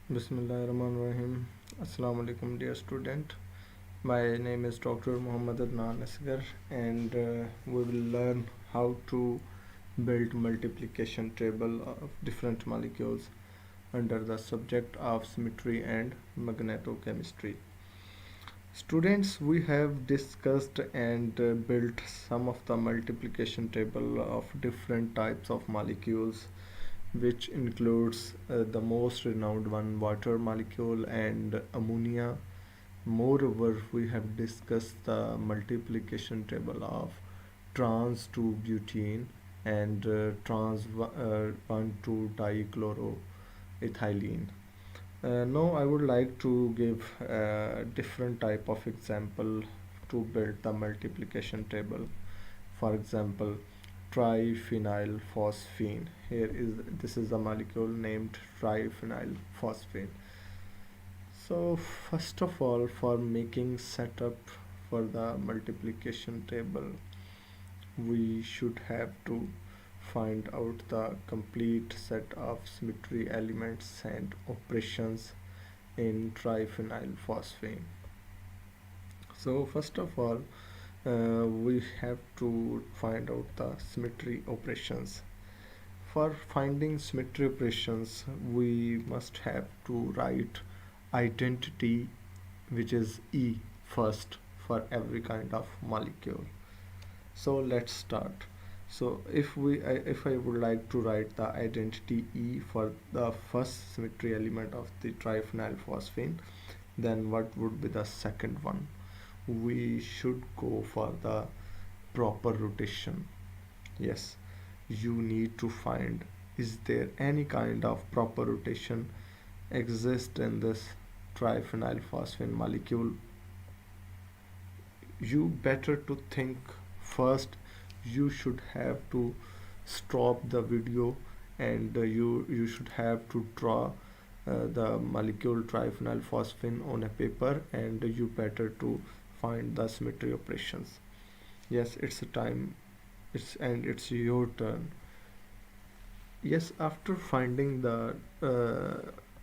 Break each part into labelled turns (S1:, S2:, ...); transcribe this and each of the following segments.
S1: Bismillahirrahmanirrahim. Assalamu alaikum, dear student. My name is Dr. Muhammad Adnan Asghar, and we will learn how to build multiplication table of different molecules under the subject of symmetry and magnetochemistry. Students, we have discussed and built some of the multiplication table of different types of molecules, which includes the most renowned one, water molecule, and ammonia. Moreover, we have discussed the multiplication table of trans 2 butene and trans 1 2 dichloroethylene. Now I would like to give a different type of example to build the multiplication table. For example, triphenylphosphine. This is a molecule named triphenylphosphine. So first of all, for making setup for the multiplication table, we should have to find out the complete set of symmetry elements and operations in triphenylphosphine. So first of all, we have to find out the symmetry operations. For finding symmetry operations, we must have to write identity, which is E, first for every kind of molecule. So let's start. So if I would like to write the identity E for the first symmetry element of the triphenylphosphine, then what would be the second one? We should go for the proper rotation. Yes, you need to find, is there any kind of proper rotation exist in this triphenylphosphine molecule? You better to think first. You should have to stop the video, and you should have to draw the molecule triphenylphosphine on a paper, and you better to find the symmetry operations. Yes, it's a time, it's your turn. Yes, after finding the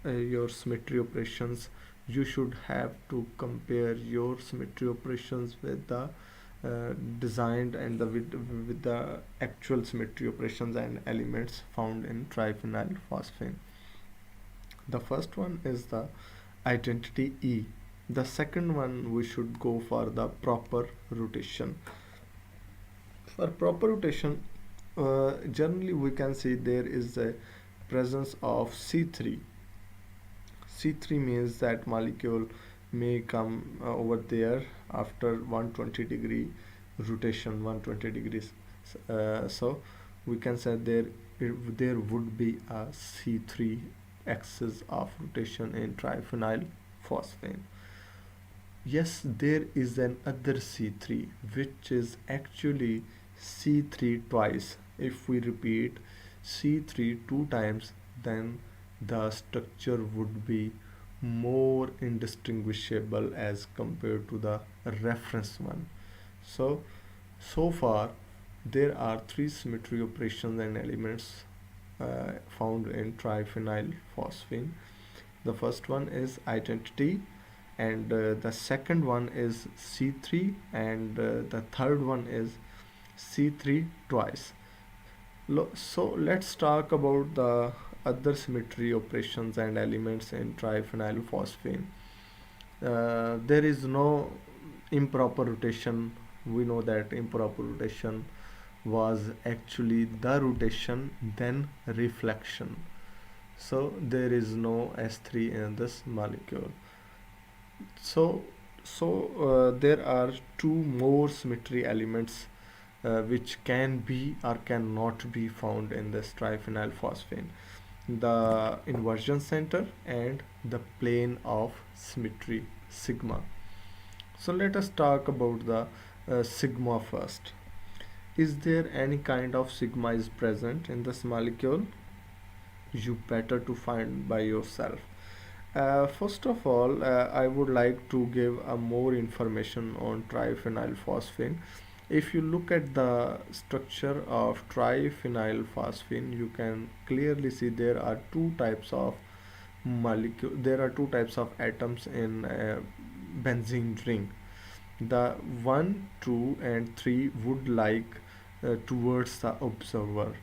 S1: your symmetry operations, you should have to compare your symmetry operations with the designed and with the actual symmetry operations and elements found in triphenylphosphine. The first one is the identity E. The second one, we should go for the proper rotation. For proper rotation, generally we can see there is a presence of C3. C3 means that molecule may come over there after 120 degree rotation, 120 degrees. So we can say there would be a C3 axis of rotation in triphenylphosphine. Yes, there is an other C3 which is actually C3 twice. If we repeat C3 two times, then the structure would be more indistinguishable as compared to the reference one. So far there are three symmetry operations and elements found in triphenylphosphine. The first one is identity, and the second one is C3, and the third one is C3 twice. So let's talk about the other symmetry operations and elements in triphenylphosphine. There is no improper rotation. We know that improper rotation was actually the rotation then reflection. So there is no S3 in this molecule. So there are two more symmetry elements which can be or cannot be found in this triphenylphosphine: the inversion center and the plane of symmetry sigma. So let us talk about the sigma first. Is there any kind of sigma is present in this molecule? You better to find by yourself. First of all, I would like to give more information on triphenylphosphine. If you look at the structure of triphenylphosphine, you can clearly see there are two types of molecule. There are two types of atoms in benzene ring. The 1, 2 and 3 would like towards the observer,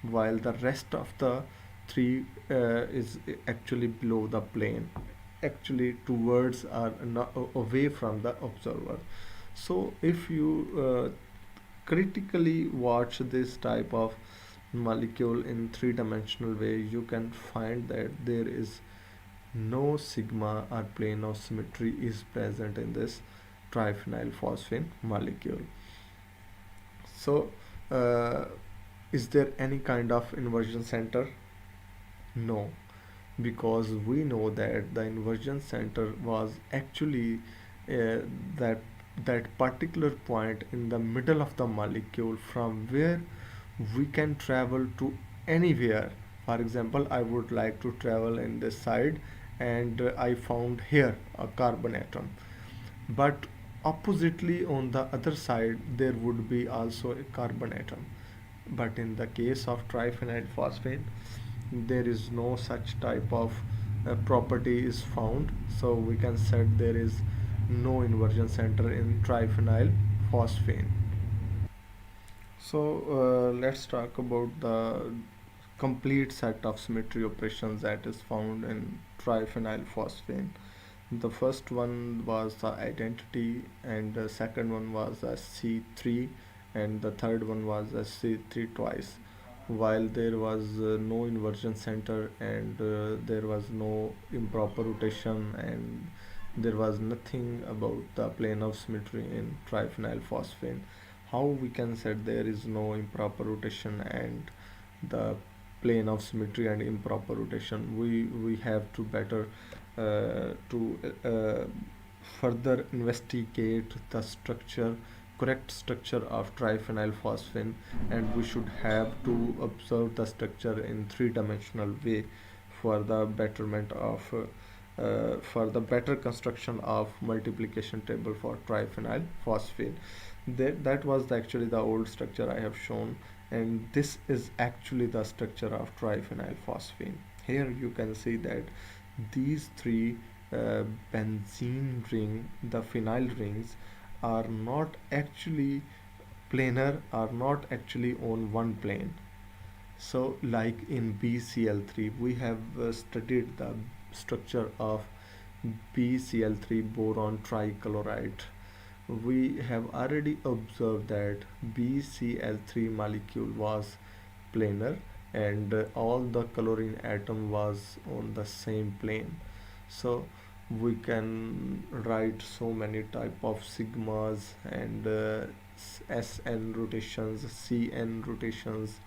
S1: while the rest of the 3 is actually below the plane, actually towards or away from the observer. So if you critically watch this type of molecule in three-dimensional way, you can find that there is no sigma or plane of symmetry is present in this triphenylphosphine molecule. So is there any kind of inversion center? No, because we know that the inversion center was actually that particular point in the middle of the molecule from where we can travel to anywhere. For example, I would like to travel in this side, and I found here a carbon atom, but oppositely on the other side there would be also a carbon atom. But in the case of triphenyl phosphate, there is no such type of property is found, so we can set there is no inversion center in triphenyl phosphine. So let's talk about the complete set of symmetry operations that is found in triphenyl phosphine. The first one was the identity, and the second one was the C3, and the third one was the C3 twice. While there was no inversion center, and there was no improper rotation, and there was nothing about the plane of symmetry in triphenyl phosphine. How we can say there is no improper rotation and the plane of symmetry and improper rotation? We have to better to further investigate the structure, correct structure of triphenylphosphine, and we should have to observe the structure in three-dimensional way for the betterment of for the better construction of multiplication table for triphenylphosphine. That was actually the old structure I have shown, and this is actually the structure of triphenylphosphine. Here you can see that these three benzene ring, the phenyl rings, are not actually planar, are not actually on one plane. So like in BCl3 we have studied the structure of BCl3 boron trichloride. We have already observed that BCl3 molecule was planar, and all the chlorine atom was on the same plane. So we can write so many type of sigmas and SN rotations, CN rotations,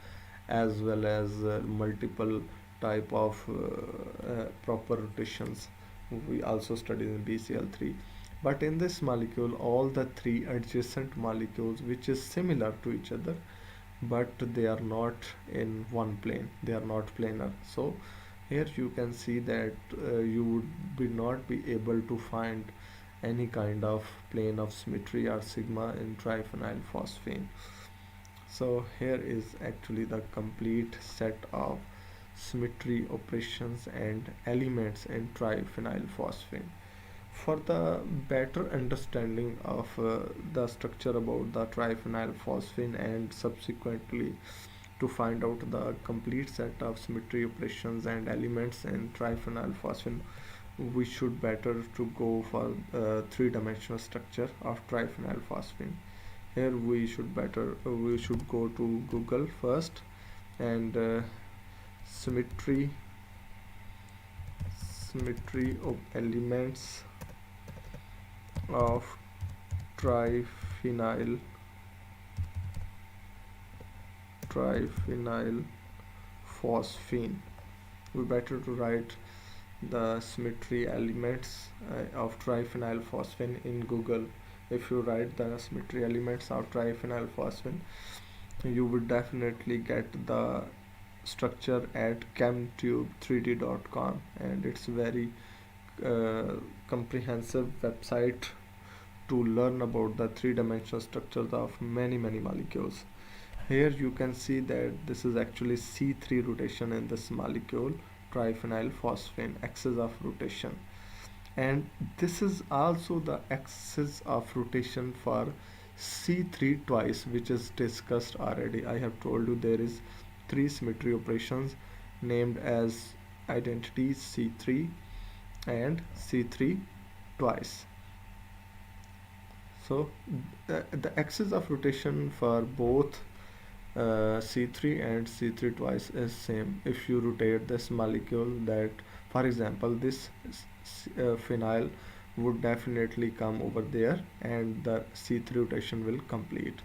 S1: as well as multiple type of proper rotations. We also studied in BCl3. But in this molecule, all the three adjacent molecules which is similar to each other, but they are not in one plane, they are not planar. So here you can see that you would be not be able to find any kind of plane of symmetry or sigma in triphenyl phosphine. So here is actually the complete set of symmetry operations and elements in triphenyl phosphine. For the better understanding of the structure about the triphenyl phosphine, and subsequently to find out the complete set of symmetry operations and elements in triphenyl phosphine, we should better to go for three-dimensional structure of triphenyl phosphine. Here we should go to Google first, and symmetry of elements of triphenyl phosphine. We better to write the symmetry elements of triphenyl phosphine in Google. If you write the symmetry elements of triphenyl phosphine, you would definitely get the structure at chemtube3d.com, and it's very comprehensive website to learn about the three-dimensional structures of many molecules. Here you can see that this is actually C3 rotation in this molecule triphenylphosphine axis of rotation, and this is also the axis of rotation for C3 twice, which is discussed already. I have told you there is three symmetry operations named as identity C3 and C3 twice. So the axis of rotation for both C3 and C3 twice is same. If you rotate this molecule, that for example this phenyl would definitely come over there and the C3 rotation will complete.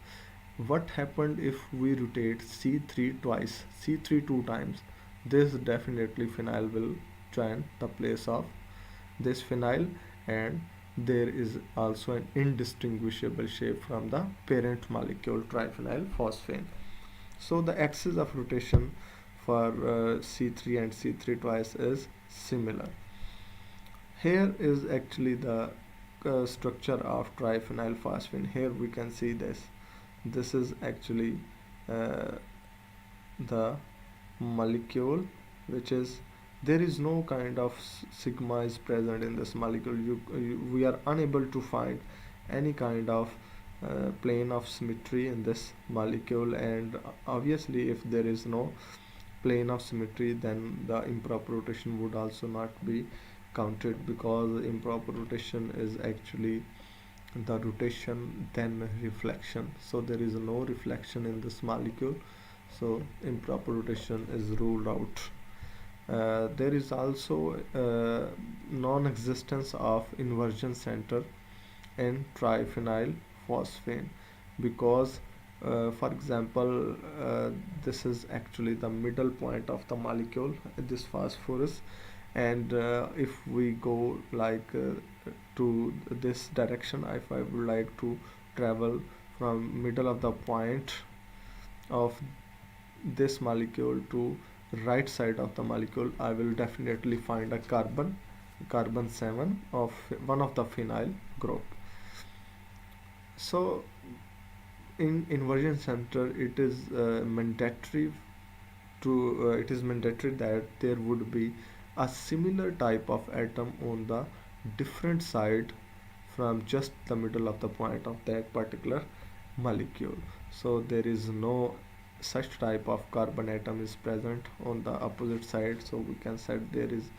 S1: What happened if we rotate C3 twice, C3 two times? This definitely phenyl will join the place of this phenyl, and there is also an indistinguishable shape from the parent molecule triphenylphosphine. So the axis of rotation for C3 and C3 twice is similar. Here is actually the structure of triphenylphosphine. Here we can see this. This is actually uh, the molecule, which is, there is no kind of sigma is present in this molecule. We are unable to find any kind of plane of symmetry in this molecule, and obviously if there is no plane of symmetry, then the improper rotation would also not be counted, because improper rotation is actually the rotation then reflection. So there is no reflection in this molecule, so improper rotation is ruled out. There is also non-existence of inversion center in triphenylphosphine, because for example this is actually the middle point of the molecule, this phosphorus, and if we go like to this direction, if I would like to travel from middle of the point of this molecule to right side of the molecule, I will definitely find a carbon 7 of one of the phenyl group. So in inversion center it is mandatory that there would be a similar type of atom on the different side from just the middle of the point of that particular molecule. So there is no such type of carbon atom is present on the opposite side, so we can say there is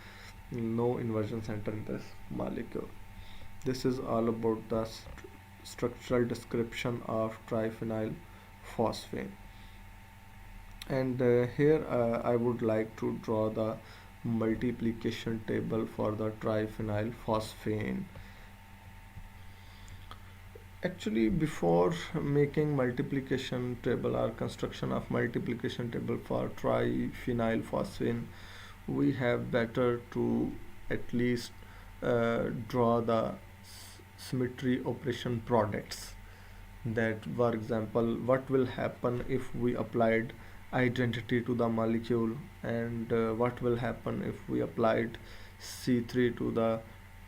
S1: no inversion center in this molecule. This is all about the structural description of triphenylphosphine, and here I would like to draw the multiplication table for the triphenylphosphine. Actually, before making multiplication table or construction of multiplication table for triphenylphosphine, we have better to at least draw the symmetry operation products. That, for example, what will happen if we applied identity to the molecule, and what will happen if we applied C3 to the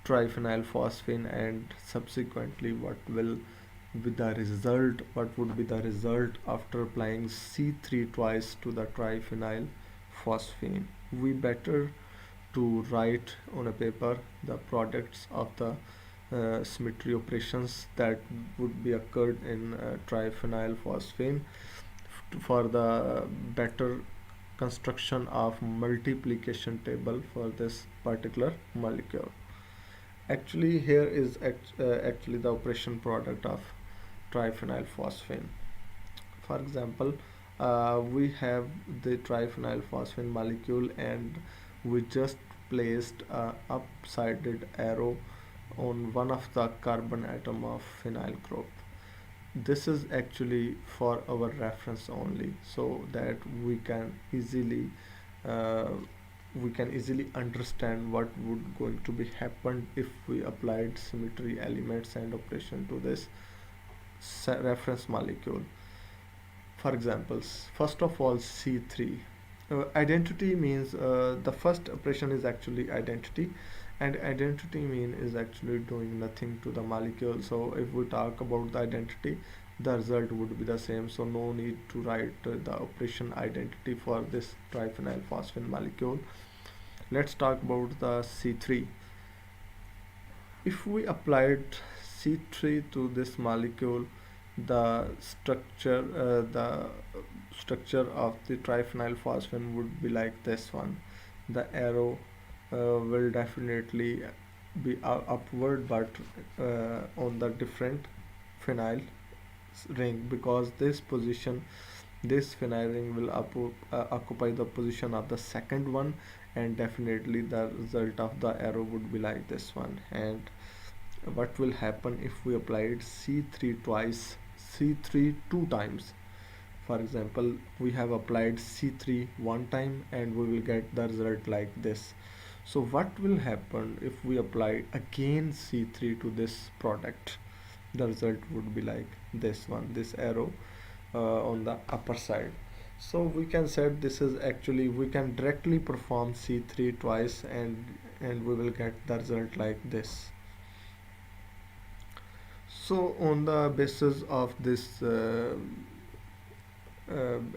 S1: triphenylphosphine, and subsequently what will be the result, what would be the result after applying C3 twice to the triphenylphosphine. We better to write on a paper the products of the symmetry operations that would be occurred in triphenylphosphine for the better construction of multiplication table for this particular molecule. Actually, here is actually the operation product of triphenylphosphine. For example, we have the triphenylphosphine molecule, and we just placed a up-sided arrow on one of the carbon atom of phenyl group. This is actually for our reference only, so that uh, we can easily understand what would going to be happen if we applied symmetry elements and operation to this reference molecule. For examples, first of all, C3 identity means the first operation is actually identity, and identity mean is actually doing nothing to the molecule. So if we talk about the identity, the result would be the same, so no need to write the operation identity for this triphenylphosphine molecule. let's talk about the C3. If we applied C3 to this molecule, the structure of the triphenylphosphine would be like this one. The arrow will definitely be upward, but on the different phenyl ring, because this phenyl ring will occupy the position of the second one, and definitely the result of the arrow would be like this one. And what will happen if we applied C3 twice, C3 two times? For example, we have applied C3 one time and we will get the result like this. So what will happen if we apply again C3 to this product? The result would be like this one, this arrow on the upper side. So we can set this is actually, we can directly perform C3 twice, and we will get the result like this. So on the basis of this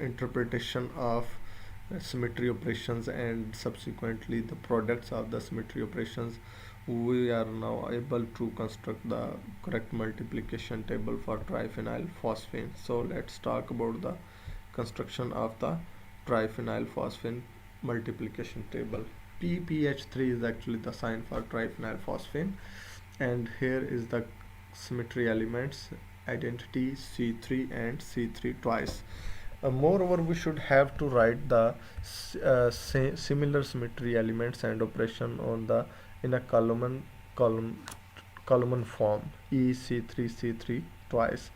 S1: interpretation of symmetry operations and subsequently the products of the symmetry operations, we are now able to construct the correct multiplication table for triphenylphosphine. So let's talk about the construction of the triphenylphosphine multiplication table. PPH3 is actually the sign for triphenylphosphine, and here is the symmetry elements: identity, C3 and C3 twice. Moreover, we should have to write the similar symmetry elements and operation on the in a column column form, E C3 C3 twice.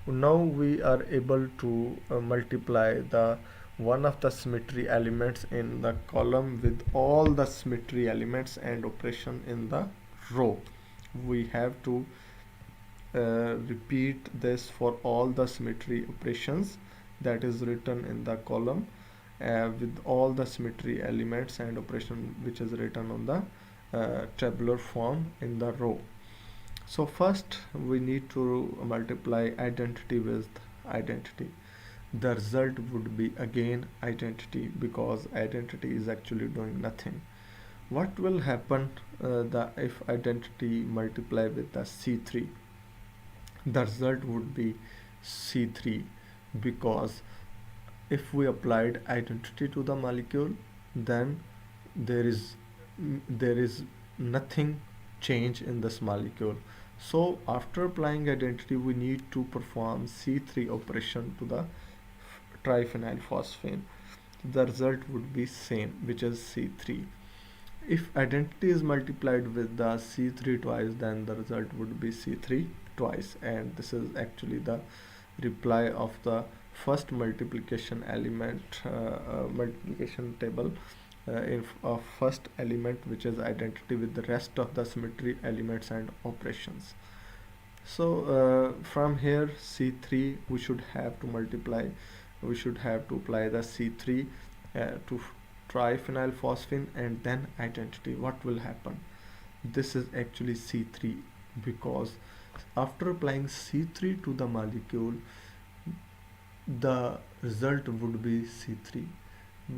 S1: Now we are able to multiply the one of the symmetry elements in the column with all the symmetry elements and operation in the row. We have to repeat this for all the symmetry operations that is written in the column with all the symmetry elements and operation which is written on the tabular form in the row. So first we need to multiply identity with identity. The result would be again identity, because identity is actually doing nothing. What will happen if identity multiply with the C3? The result would be C3, because if we applied identity to the molecule, then there is nothing change in this molecule. So after applying identity, we need to perform C3 operation to the triphenylphosphine. The result would be same, which is C3. If identity is multiplied with the C3 twice, then the result would be C3 twice, and this is actually the reply of the first multiplication element multiplication table of first element, which is identity, with the rest of the symmetry elements and operations. So from here C3 we should have to multiply, we should have to apply the C3 to triphenylphosphine and then identity. What will happen? This is actually C3, because after applying C3 to the molecule, the result would be C3,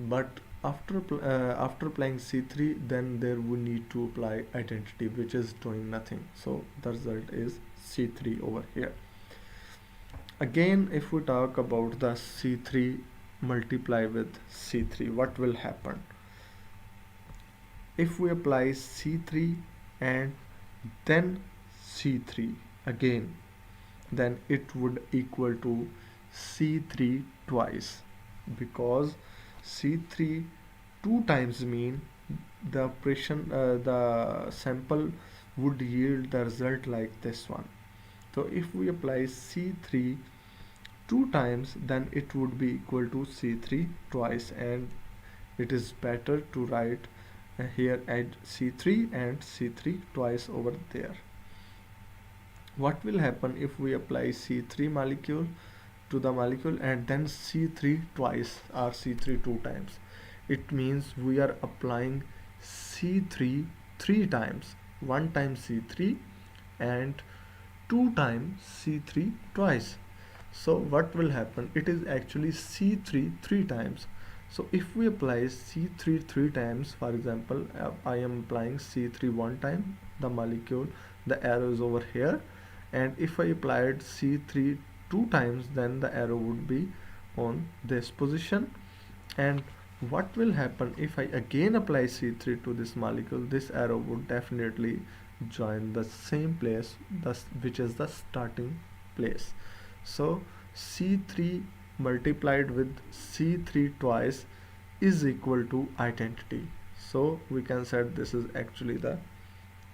S1: but after applying C3, then there we need to apply identity, which is doing nothing. So the result is C3 over here. Again, if we talk about the C3 multiply with C3, what will happen? If we apply C3 and then C3 again, then it would equal to C3 twice, because C3 two times mean the operation the sample would yield the result like this one. So if we apply C3 two times, then it would be equal to C3 twice, and it is better to write here add C3 and C3 twice over there. What will happen if we apply C3 molecule to the molecule and then C3 twice or C3 two times? It means we are applying C3 three times, one time C3 and two times C3 twice. So what will happen? It is actually C3 three times. So if we apply C3 three times, for example, I am applying C3 one time, the molecule, the arrow is over here, and if I applied C3 two times, then the arrow would be on this position. And what will happen if I again apply C3 to this molecule? This arrow would definitely join the same place, which is the starting place. So C3 multiplied with C3 twice is equal to identity. So we can say this is actually the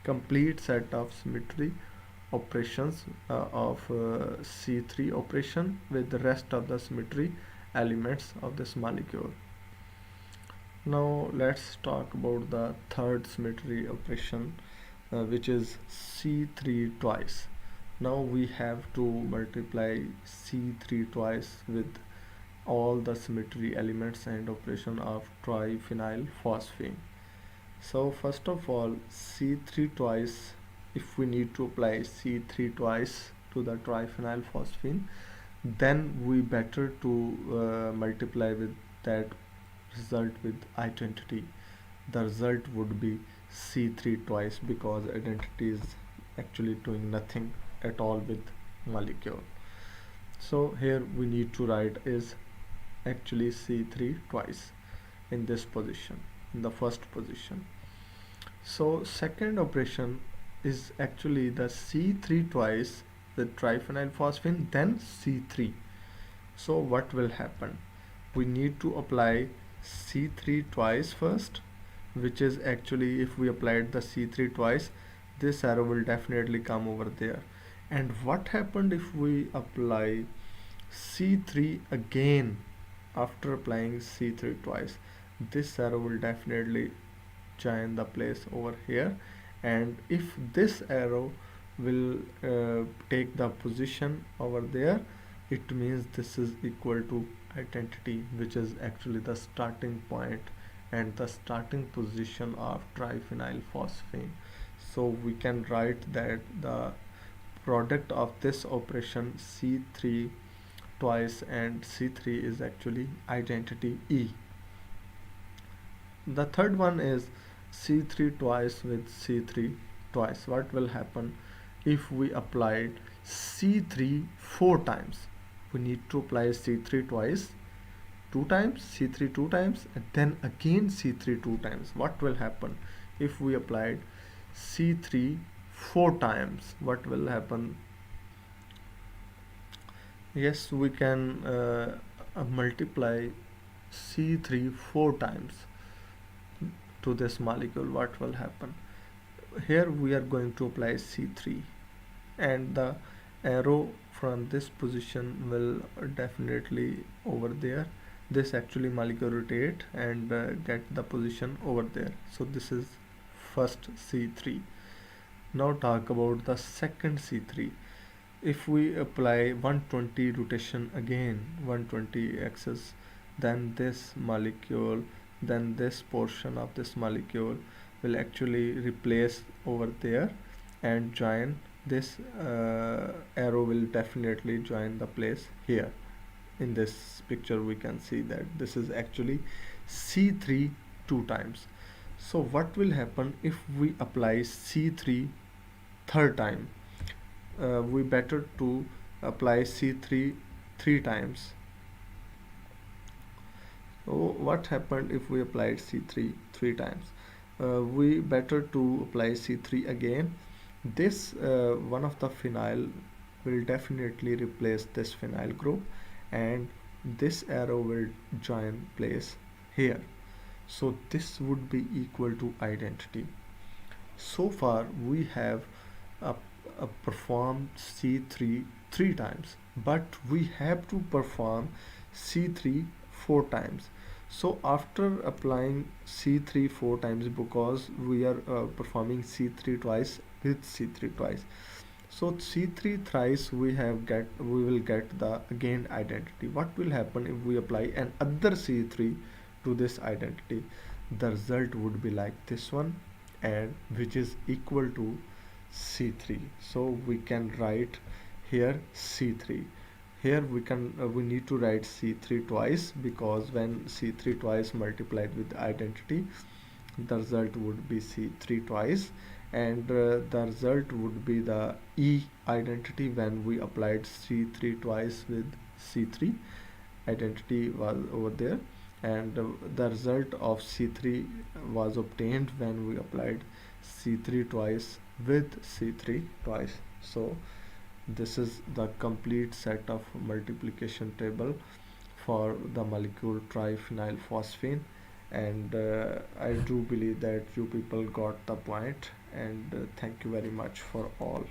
S1: complete set of symmetry operations of C3 operation with the rest of the symmetry elements of this molecule. Now let's talk about the third symmetry operation, which is C3 twice. Now we have to multiply C3 twice with all the symmetry elements and operation of triphenylphosphine. So first of all, C3 twice, if we need to apply C3 twice to the triphenylphosphine, then we better to multiply with that result with identity. The result would be C3 twice, because identity is actually doing nothing at all with molecule. So here we need to write is actually C3 twice in this position, in the first position. So second operation is actually the C3 twice with triphenylphosphine, then C3. So what will happen? We need to apply C3 twice first, which is actually, if we applied the C3 twice, this arrow will definitely come over there. And what happened if we apply C3 again after applying C3 twice? This arrow will definitely join the place over here, and if this arrow will take the position over there, it means this is equal to identity, which is actually the starting point and the starting position of triphenylphosphine. So we can write that the product of this operation C3 twice and C3 is actually identity E. The third one is C3 twice with C3 twice. What will happen if we applied C3 four times? We need to apply C3 twice, two times, C3 two times, and then again C3 two times. What will happen if we applied C3 four times? What will happen? Yes, we can multiply C3 four times to this molecule. What will happen? Here we are going to apply C3, and the arrow from this position will definitely over there. This actually molecule rotate and get the position over there. So this is first C3. Now talk about the second C3. If we apply 120 rotation again, 120 axis, then this molecule, then this portion of this molecule will actually replace over there and join this arrow will definitely join the place here. In this picture we can see that this is actually C3 two times. So what will happen if we apply C3 third time? We better to apply C3 three times. So what happened if we applied C3 three times? We better to apply C3 again. This one of the phenyl will definitely replace this phenyl group, and this arrow will join place here. So this would be equal to identity. So far we have performed C3 three times, but we have to perform C3 four times. So after applying C3 four times, because we are performing C3 twice with C3 twice, so C3 thrice we will get the again identity. What will happen if we apply another C3 to this identity? The result would be like this one, and which is equal to C3. So we can write here C3. Here we need to write C3 twice, because when C3 twice multiplied with identity, the result would be C3 twice, and the result would be the E identity when we applied C3 twice with C3. Identity was over there, and the result of C3 was obtained when we applied C3 twice with C3 twice. So this is the complete set of multiplication table for the molecule triphenylphosphine, and I do believe that you people got the point, and thank you very much for all.